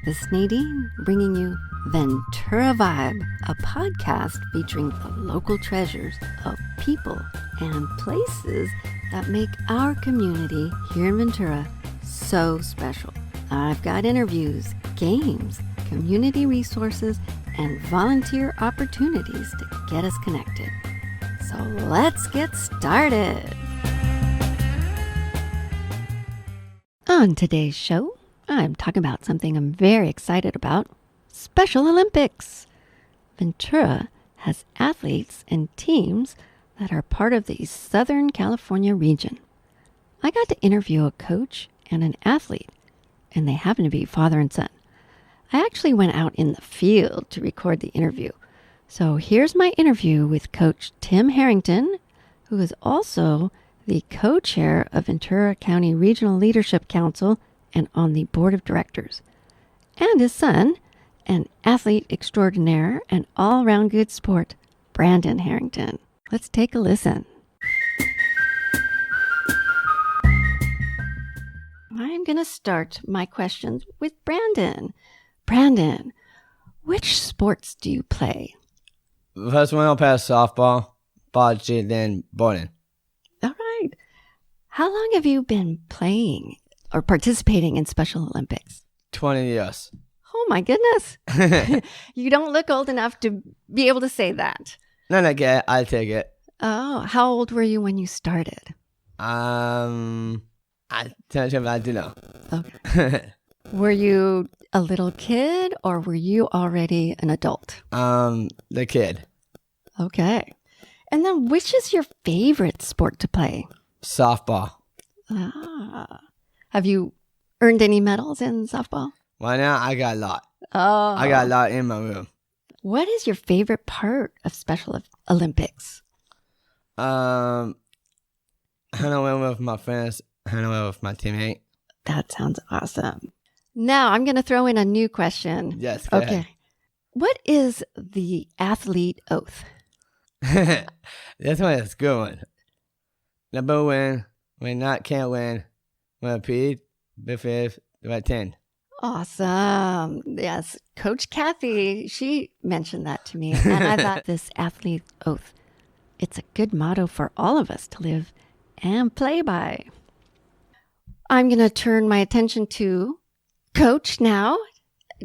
This is Nadine bringing you Ventura Vibe, a podcast featuring the local treasures of people and places that make our community here in Ventura so special. I've got interviews, games, community resources, and volunteer opportunities to get us connected. So let's get started. On today's show, I'm talking about something I'm very excited about, Special Olympics. Ventura has athletes and teams that are part of the Southern California region. I got to interview a coach and an athlete, and they happen to be father and son. I actually went out in the field to record the interview. So here's my interview with Coach Tim Harrington, who is also the co-chair of Ventura County Regional Leadership Council and on the board of directors, and his son, an athlete extraordinaire and all-around good sport, Brandon Harrington. Let's take a listen. I'm going to start my questions with Brandon. Brandon, which sports do you play? First one I'll pass softball, bocce, then bowling. All right. How long have you been playing or participating in Special Olympics? 20 years. Oh my goodness. You don't look old enough to be able to say that. No, I take it. Oh, how old were you when you started? I do know. Okay. Were you a little kid or were you already an adult? The kid. Okay. And then which is your favorite sport to play? Softball. Have you earned any medals in softball? Right now, I got a lot. Oh. I got a lot in my room. What is your favorite part of Special Olympics? Hanging out with my friends, hanging out with my teammate. That sounds awesome. Now, I'm going to throw in a new question. Yes, go ahead. What is the athlete oath? This one is a good one. Number one, when not can't win. When repeat, before about 10. Awesome. Yes. Coach Kathy, she mentioned that to me. And I thought this athlete oath, it's a good motto for all of us to live and play by. I'm going to turn my attention to Coach now.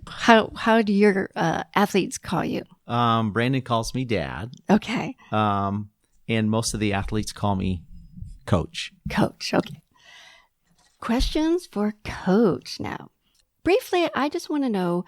How do your athletes call you? Brandon calls me Dad. Okay. And most of the athletes call me Coach. Coach, okay. Questions for Coach now. Briefly, I just want to know,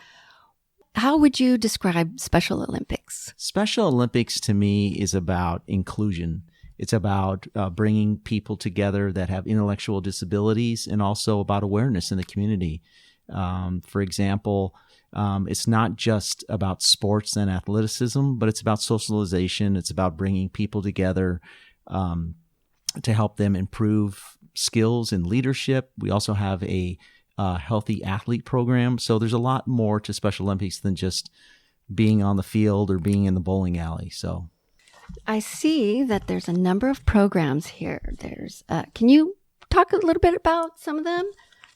how would you describe Special Olympics? Special Olympics to me is about inclusion. It's about bringing people together that have intellectual disabilities and also about awareness in the community. For example, it's not just about sports and athleticism, but it's about socialization. It's about bringing people together to help them improve skills in leadership. We also have a healthy athlete program. So there's a lot more to Special Olympics than just being on the field or being in the bowling alley. So I see that there's a number of programs here. There's, can you talk a little bit about some of them?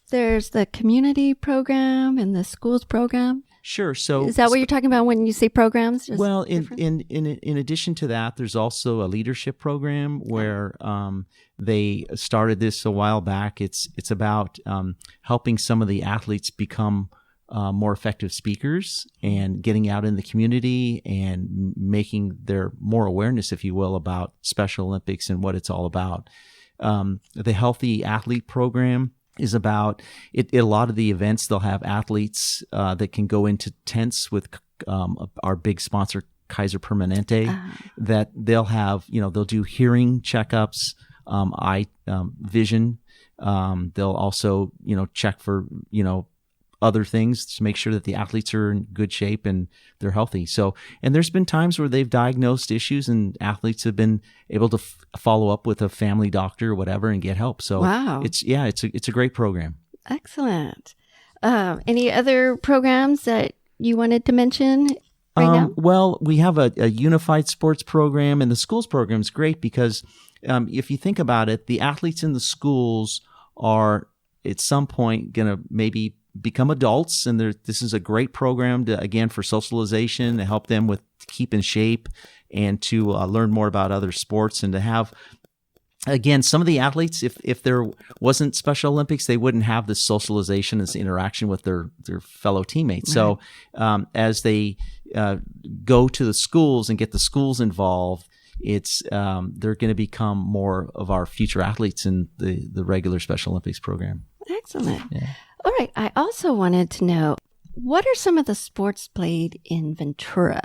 There's the community program and the schools program. Sure. So is that what you're talking about when you say programs? Well, in addition to that, there's also a leadership program where they started this a while back. It's about helping some of the athletes become more effective speakers and getting out in the community and making their more awareness, if you will, about Special Olympics and what it's all about. The Healthy Athlete Program is about it. A lot of the events, they'll have athletes that can go into tents with our big sponsor, Kaiser Permanente, that they'll have, they'll do hearing checkups, eye vision. They'll also, check for, other things to make sure that the athletes are in good shape and they're healthy. So, and there's been times where they've diagnosed issues and athletes have been able to follow up with a family doctor or whatever and get help. So wow. It's a great program. Excellent. Any other programs that you wanted to mention right now? Well, we have a unified sports program, and the schools program is great because if you think about it, the athletes in the schools are at some point going to maybe become adults, and this is a great program for socialization, to help them with keep in shape and to learn more about other sports, and to have, again, some of the athletes, if there wasn't Special Olympics, they wouldn't have this socialization, this interaction with their fellow teammates. Right. So as they go to the schools and get the schools involved, they're going to become more of our future athletes in the regular Special Olympics program. Excellent. Yeah. All right. I also wanted to know, what are some of the sports played in Ventura?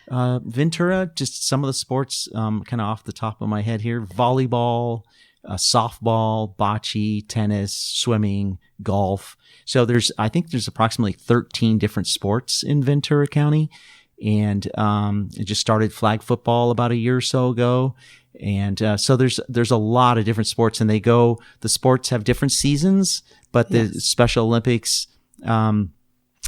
Ventura, just some of the sports, kind of off the top of my head here: volleyball, softball, bocce, tennis, swimming, golf. So I think there's approximately 13 different sports in Ventura County. And it just started flag football about a year or so ago. And so there's a lot of different sports, and the sports have different seasons, but the Special Olympics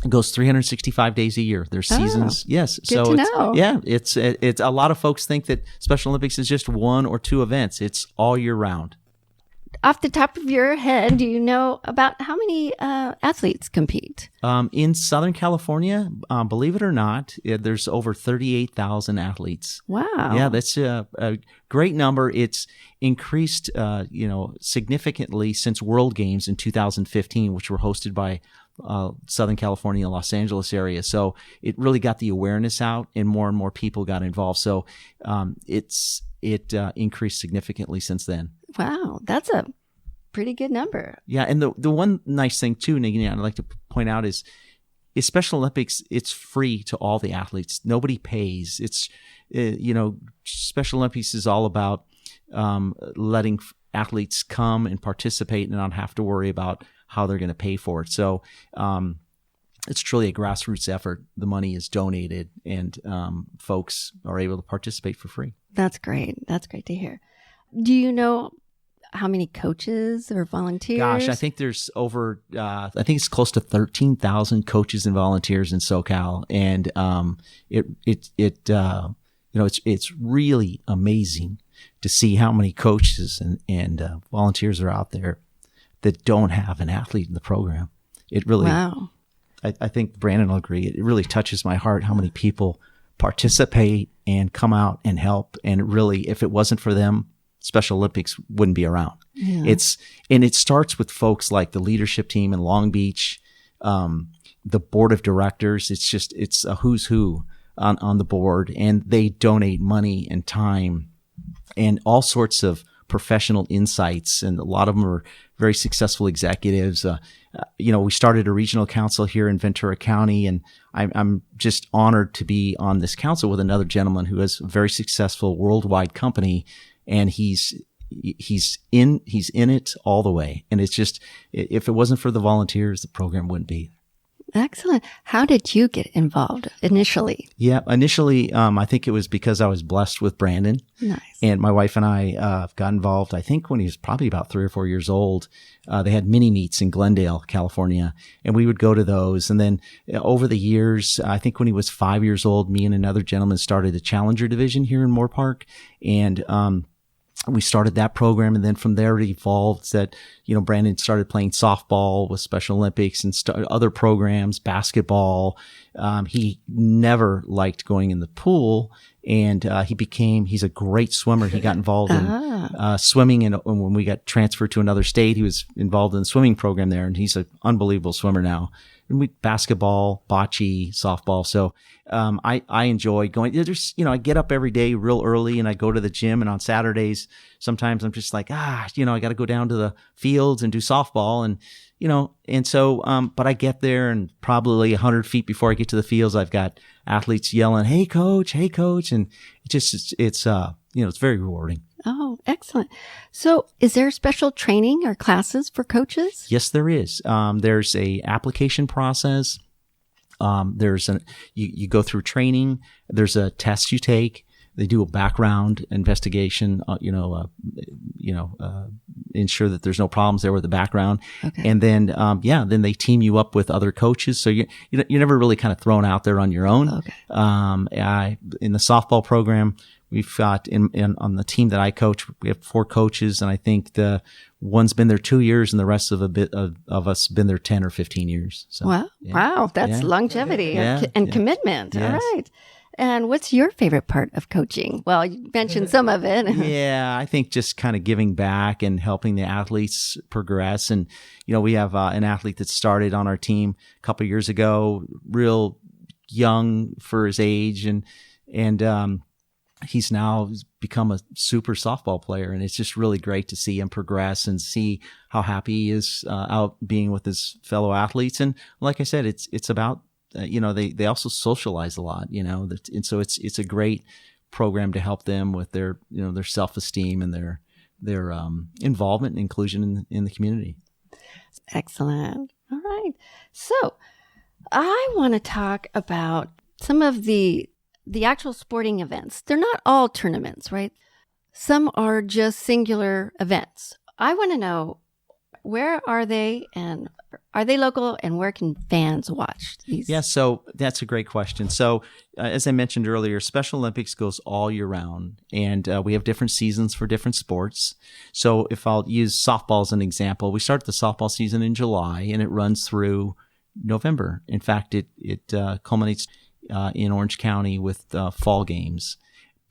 goes 365 days a year. There's seasons. Yes. Good to know. Yeah, it's a lot of folks think that Special Olympics is just one or two events. It's all year round. Off the top of your head, do you know about how many athletes compete? In Southern California, believe it or not, there's over 38,000 athletes. Wow. Yeah, that's a great number. It's increased, significantly since World Games in 2015, which were hosted by Southern California, Los Angeles area. So it really got the awareness out, and more people got involved. So it increased significantly since then. Wow, that's a pretty good number. Yeah, and the one nice thing too, Nadine, I'd like to point out is Special Olympics. It's free to all the athletes. Nobody pays. It's Special Olympics is all about letting athletes come and participate and not have to worry about how they're going to pay for it. So it's truly a grassroots effort. The money is donated, and folks are able to participate for free. That's great. That's great to hear. Do you know how many coaches or volunteers? Gosh, I think there's over, I think it's close to 13,000 coaches and volunteers in SoCal. And it's really amazing to see how many coaches and volunteers are out there that don't have an athlete in the program. It really, wow. I think Brandon will agree. It really touches my heart how many people participate and come out and help. And really, if it wasn't for them, Special Olympics wouldn't be around. Yeah. It starts with folks like the leadership team in Long Beach, the board of directors. It's a who's who on the board, and they donate money and time and all sorts of professional insights. And a lot of them are very successful executives. We started a regional council here in Ventura County, and I'm just honored to be on this council with another gentleman who has a very successful worldwide company. And he's in it all the way. And it's just, if it wasn't for the volunteers, the program wouldn't be. Excellent. How did you get involved initially? Yeah, initially, I think it was because I was blessed with Brandon. Nice. And my wife and I got involved, I think, when he was probably about 3 or 4 years old. They had mini meets in Glendale, California, and we would go to those. And then over the years, I think when he was 5 years old, me and another gentleman started the Challenger division here in Moore Park. And we started that program, and then from there it evolved that, Brandon started playing softball with Special Olympics and other programs, basketball. He never liked going in the pool, and he's a great swimmer. He got involved in swimming, and when we got transferred to another state, he was involved in the swimming program there, and he's an unbelievable swimmer now. And basketball, bocce, softball. So I enjoy going. I get up every day real early, and I go to the gym. And on Saturdays, sometimes I'm just like, I got to go down to the fields and do softball. And so, but I get there, and probably 100 feet before I get to the fields, I've got athletes yelling, "Hey coach, hey coach." And it's very rewarding. Oh, excellent. So is there special training or classes for coaches? Yes, there is. There's a application process. You go through training. There's a test you take. They do a background investigation, ensure that there's no problems there with the background. Okay. And then, then they team you up with other coaches. So you're never really kind of thrown out there on your own. Okay. In the softball program, we've got on the team that I coach, we have 4 coaches, and I think the one's been there 2 years, and the rest of us been there 10 or 15 years. So, wow, that's longevity and commitment. Yes. All right. And what's your favorite part of coaching? Well, you mentioned some of it. Yeah, I think just kind of giving back and helping the athletes progress. And, we have an athlete that started on our team a couple of years ago, real young for his age. And he's now become a super softball player. And it's just really great to see him progress and see how happy he is out being with his fellow athletes. And like I said, it's about, they also socialize a lot, and so it's a great program to help them with their, their self-esteem and their involvement and inclusion in the community. Excellent. All right. So I want to talk about some of the actual sporting events. They're not all tournaments, right? Some are just singular events. I want to know, where are they, and are they local, and where can fans watch these? Yeah, so that's a great question. So as I mentioned earlier, Special Olympics goes all year round, and we have different seasons for different sports. So if I'll use softball as an example, we start the softball season in July, and it runs through November. In fact, it culminates in Orange County with fall games.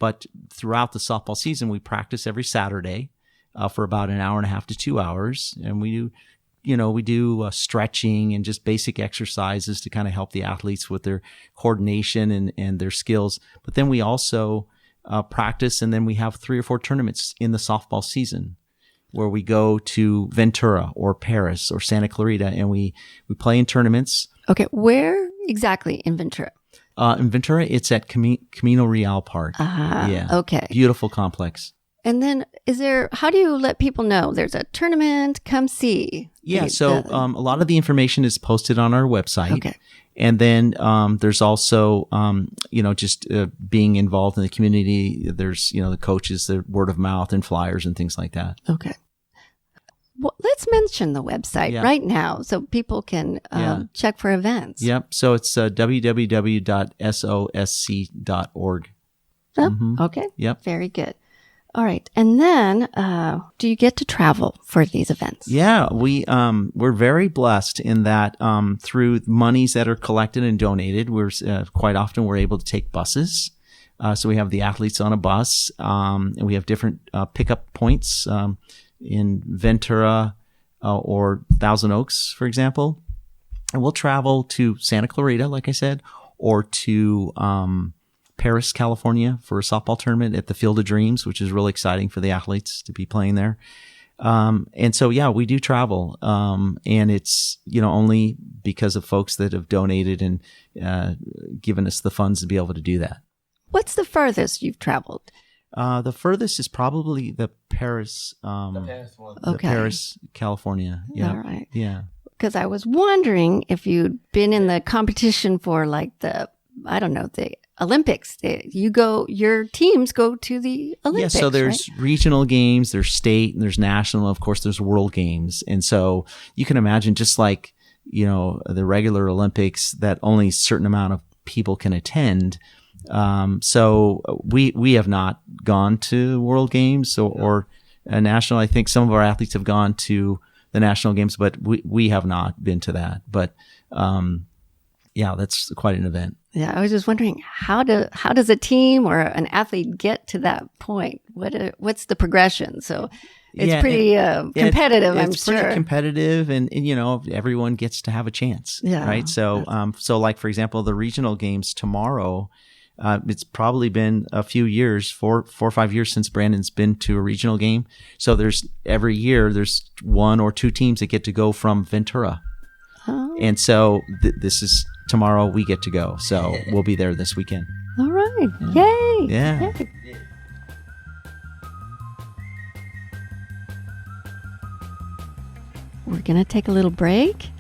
But throughout the softball season, we practice every Saturday for about an hour and a half to 2 hours. And we do stretching and just basic exercises to kind of help the athletes with their coordination and their skills. But then we also practice, and then we have 3 or 4 tournaments in the softball season where we go to Ventura or Paris or Santa Clarita, and we play in tournaments. Okay, where exactly in Ventura? In Ventura, it's at Camino Real Park. Yeah. Okay. Beautiful complex. And then how do you let people know there's a tournament? Come see. Yeah. So a lot of the information is posted on our website. Okay. And then there's also, just being involved in the community. There's, the coaches, the word of mouth and flyers and things like that. Okay. Well, let's mention the website right now so people can check for events. Yep. So it's www.sosc.org. Oh, okay. Yep. Very good. All right. And then do you get to travel for these events? Yeah, we're very blessed in that through monies that are collected and donated, we're quite often we're able to take buses. So we have the athletes on a bus, and we have different pickup points in Ventura or Thousand Oaks, for example. And we'll travel to Santa Clarita, like I said, or to Paris, California for a softball tournament at the Field of Dreams, which is really exciting for the athletes to be playing there. And so, yeah, we do travel. And it's, only because of folks that have donated and given us the funds to be able to do that. What's the furthest you've traveled? The furthest is probably the Paris, Paris, California. Yeah. All right. Yeah. Because I was wondering if you'd been in the competition for the Olympics. Your teams go to the Olympics. Yeah, so there's regional games, there's state, and there's national. Of course, there's world games. And so you can imagine, just like, the regular Olympics, that only a certain amount of people can attend. So we have not gone to world games or national. I think some of our athletes have gone to the national games, but we have not been to that. But, yeah, that's quite an event. Yeah, I was just wondering, how does a team or an athlete get to that point? What's the progression? So it's pretty competitive, I'm sure. It's pretty competitive, and everyone gets to have a chance, right? So like, for example, the regional games tomorrow, it's probably been a few years, 4 or 5 years since Brandon's been to a regional game. So every year there's 1 or 2 teams that get to go from Ventura. Oh. And so this is tomorrow we get to go. So we'll be there this weekend. All right. Yay. Yeah. Yay. We're going to take a little break.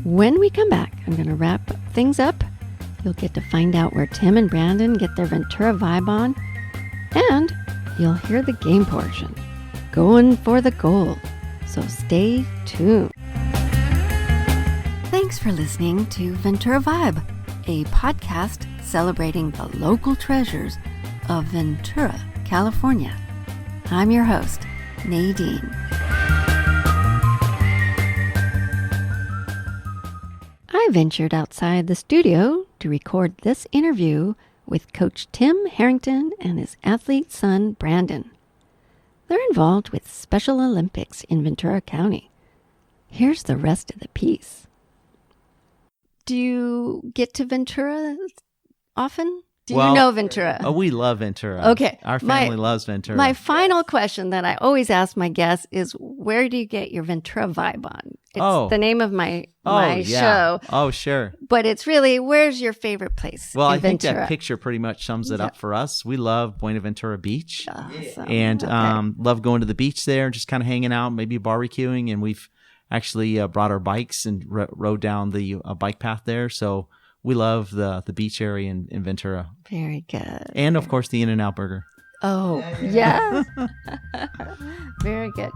When we come back, I'm going to wrap things up. You'll get to find out where Tim and Brandon get their Ventura vibe on. And you'll hear the game portion. Going for the gold. So stay tuned. Thanks for listening to Ventura Vibe, a podcast celebrating the local treasures of Ventura, California. I'm your host, Nadine. I ventured outside the studio to record this interview with Coach Tim Harrington and his athlete son, Brandon. They're involved with Special Olympics in Ventura County. Here's the rest of the piece. Do you get to Ventura often? Do you know Ventura? Oh, we love Ventura. Okay. Our family loves Ventura. My final question that I always ask my guests is, where do you get your Ventura vibe on? It's the name of my show. Oh, sure. But it's really, where's your favorite place Well, in I think Ventura? that picture pretty much sums it up for us. We love Buenaventura Beach. Awesome. And love going to the beach there, just kind of hanging out, maybe barbecuing. And we've actually brought our bikes and rode down the bike path there. So we love the beach area in Ventura. Very good. And, of course, the In-N-Out Burger. Oh, yeah. Very good.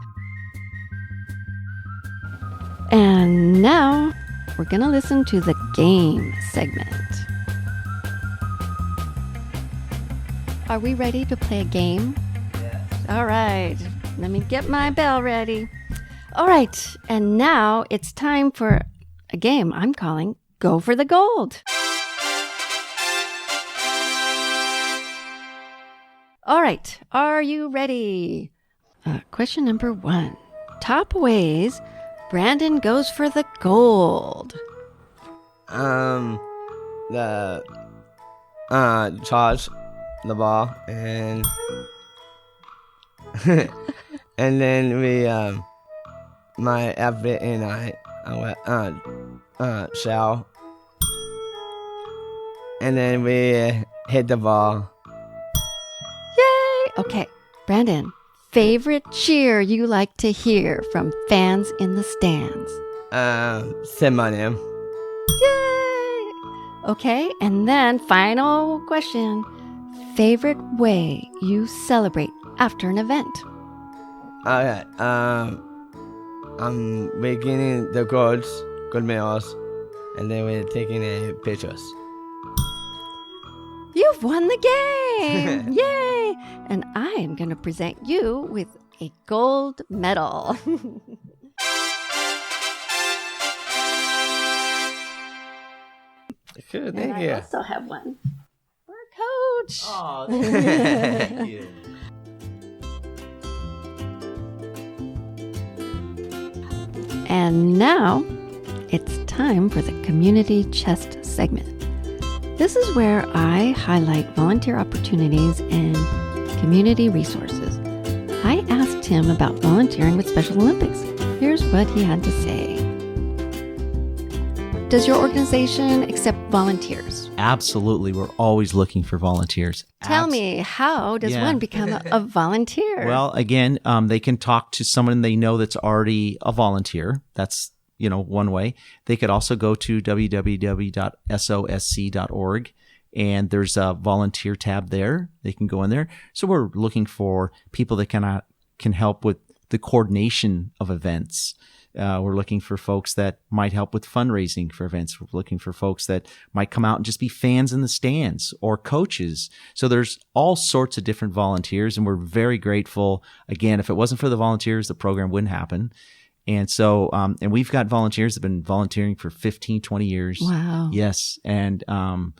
And now we're going to listen to the game segment. Are we ready to play a game? Yes. All right. Let me get my bell ready. All right. And now it's time for a game I'm calling Go for the Gold. All right. Are you ready? Question number 1. Top ways Brandon goes for the gold. The charge the ball and and then we my outfit and I shell and then we hit the ball. Yay! Okay, Brandon, favorite cheer you like to hear from fans in the stands? Say my name. Yay! Okay, and then final question. Favorite way you celebrate after an event? Okay, I'm making the good meals, and then we're taking pictures. You've won the game! Yay! And I am going to present you with a gold medal. Good, And thank I you. also have one for Coach. Oh, thank you. And now it's time for the Community Chest segment. This is where I highlight volunteer opportunities and community resources. I asked him about volunteering with Special Olympics. Here's what he had to say. Does your organization accept volunteers? Absolutely. We're always looking for volunteers. Tell me, how does one become a volunteer? Well, again, they can talk to someone they know that's already a volunteer. That's, one way. They could also go to www.sosc.org, and there's a volunteer tab there. They can go in there. So we're looking for people that can help with the coordination of events. We're looking for folks that might help with fundraising for events. We're looking for folks that might come out and just be fans in the stands or coaches. So there's all sorts of different volunteers, and we're very grateful. Again, if it wasn't for the volunteers, the program wouldn't happen. And so, and we've got volunteers that have been volunteering for 15, 20 years. Wow. Yes. And I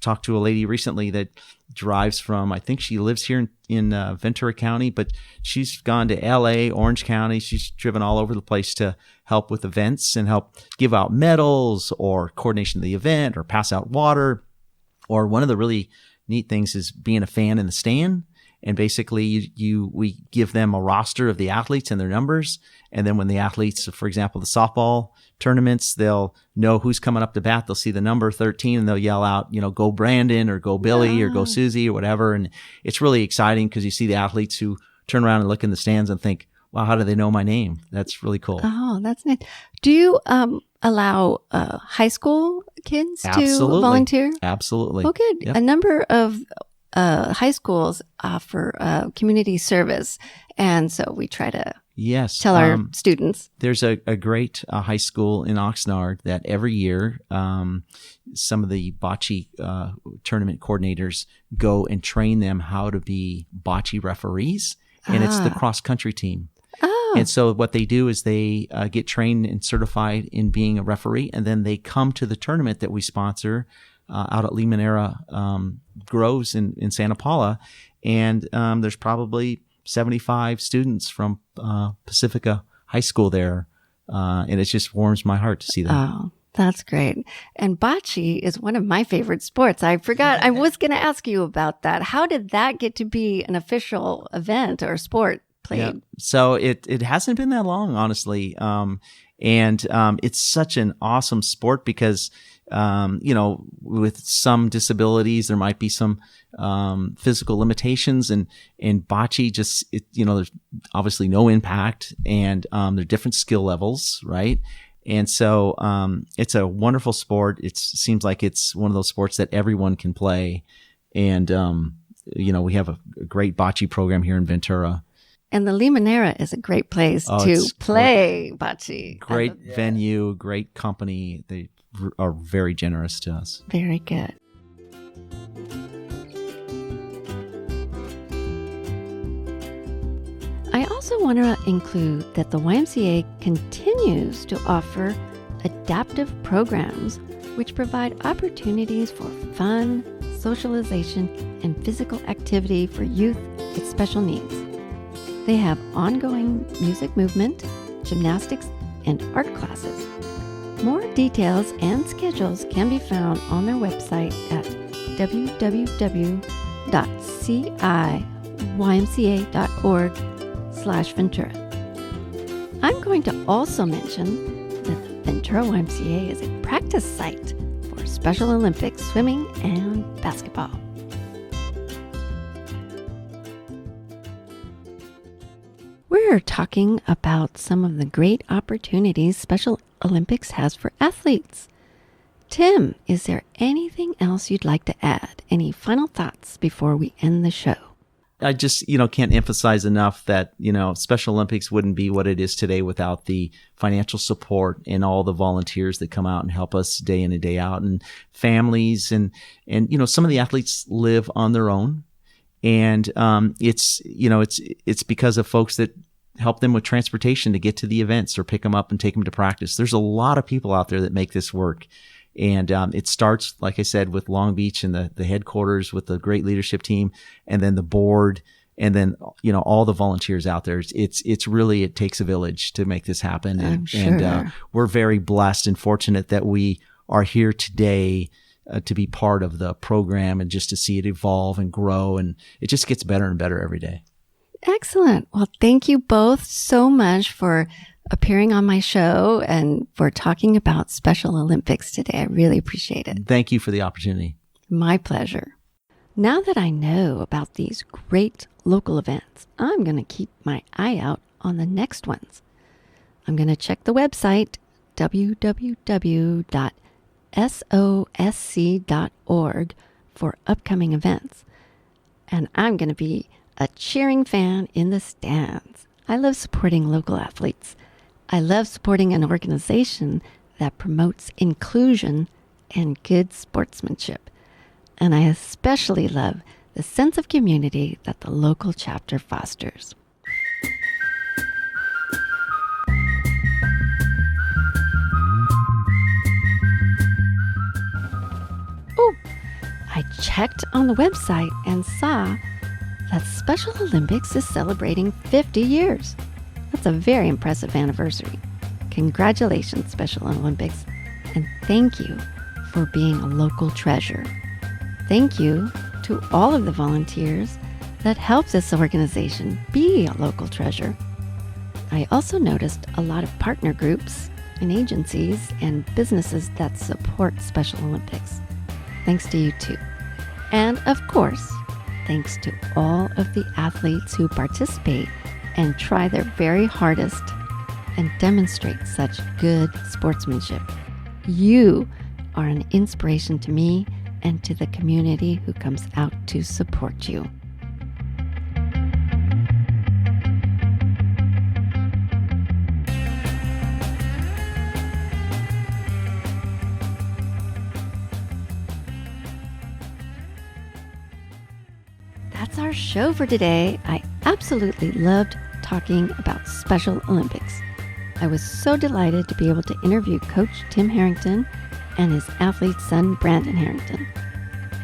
talked to a lady recently that drives from, I think she lives here in Ventura County, but she's gone to LA, Orange County. She's driven all over the place to help with events and help give out medals or coordination of the event or pass out water. Or one of the really neat things is being a fan in the stand. And basically, we give them a roster of the athletes and their numbers. And then when the athletes, for example, the softball tournaments, they'll know who's coming up to bat. They'll see the number 13 and they'll yell out, go Brandon or go Billy or go Susie or whatever. And it's really exciting because you see the athletes who turn around and look in the stands and think, wow, how do they know my name? That's really cool. Oh, that's nice. Do you allow high school kids Absolutely. to volunteer? Absolutely. Oh, good. Yep. A number of high schools offer community service. And so we try to Yes. tell our students? There's a great high school in Oxnard that every year some of the bocce tournament coordinators go and train them how to be bocce referees, and it's the cross-country team. Oh. And so what they do is they get trained and certified in being a referee, and then they come to the tournament that we sponsor out at Ymca Groves in Santa Paula, and there's probably 75 students from Pacifica High School there, and it just warms my heart to see that. Oh, that's great. And bocce is one of my favorite sports. I forgot. I was going to ask you about that. How did that get to be an official event or sport played? Yeah. So it hasn't been that long, honestly. And it's such an awesome sport because, with some disabilities, there might be some physical limitations, and bocce there's obviously no impact, and there are different skill levels, right? And so it's a wonderful sport. It seems like it's one of those sports that everyone can play, and we have a great bocce program here in Ventura. And the Limonera is a great place to play bocce. Great venue, great company. They are very generous to us. Very good. I also want to include that the YMCA continues to offer adaptive programs which provide opportunities for fun, socialization, and physical activity for youth with special needs. They have ongoing music movement, gymnastics, and art classes. More details and schedules can be found on their website at www.ciymca.org/Ventura. I'm going to also mention that the Ventura YMCA is a practice site for Special Olympics swimming and basketball. We're talking about some of the great opportunities Special Olympics has for athletes. Tim, is there anything else you'd like to add? Any final thoughts before we end the show? I just, can't emphasize enough that, Special Olympics wouldn't be what it is today without the financial support and all the volunteers that come out and help us day in and day out, and families, and some of the athletes live on their own. And it's because of folks that help them with transportation to get to the events or pick them up and take them to practice. There's a lot of people out there that make this work. And it starts, like I said, with Long Beach and the headquarters with the great leadership team, and then the board, and then, all the volunteers out there. It's really, it takes a village to make this happen. I'm sure. And we're very blessed and fortunate that we are here today to be part of the program and just to see it evolve and grow. And it just gets better and better every day. Excellent. Well, thank you both so much for appearing on my show and for talking about Special Olympics today. I really appreciate it. Thank you for the opportunity. My pleasure. Now that I know about these great local events, I'm going to keep my eye out on the next ones. I'm going to check the website, www.sosc.org, for upcoming events. And I'm going to be a cheering fan in the stands. I love supporting local athletes. I love supporting an organization that promotes inclusion and good sportsmanship. And I especially love the sense of community that the local chapter fosters. Oh, I checked on the website and saw that Special Olympics is celebrating 50 years. That's a very impressive anniversary. Congratulations, Special Olympics, and thank you for being a local treasure. Thank you to all of the volunteers that help this organization be a local treasure. I also noticed a lot of partner groups and agencies and businesses that support Special Olympics. Thanks to you too. And of course, thanks to all of the athletes who participate and try their very hardest and demonstrate such good sportsmanship. You are an inspiration to me and to the community who comes out to support you. that's our show for today. I absolutely loved talking about Special Olympics. I was so delighted to be able to interview Coach Tim Harrington and his athlete son, Brandon Harrington.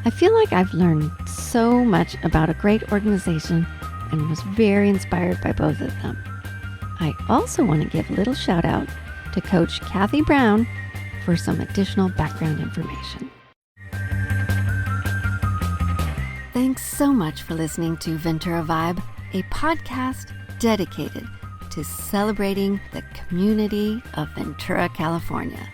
I feel like I've learned so much about a great organization and was very inspired by both of them. I also want to give a little shout out to Coach Kathy Brown for some additional background information. Thanks so much for listening to Ventura Vibe, a podcast dedicated to celebrating the community of Ventura, California.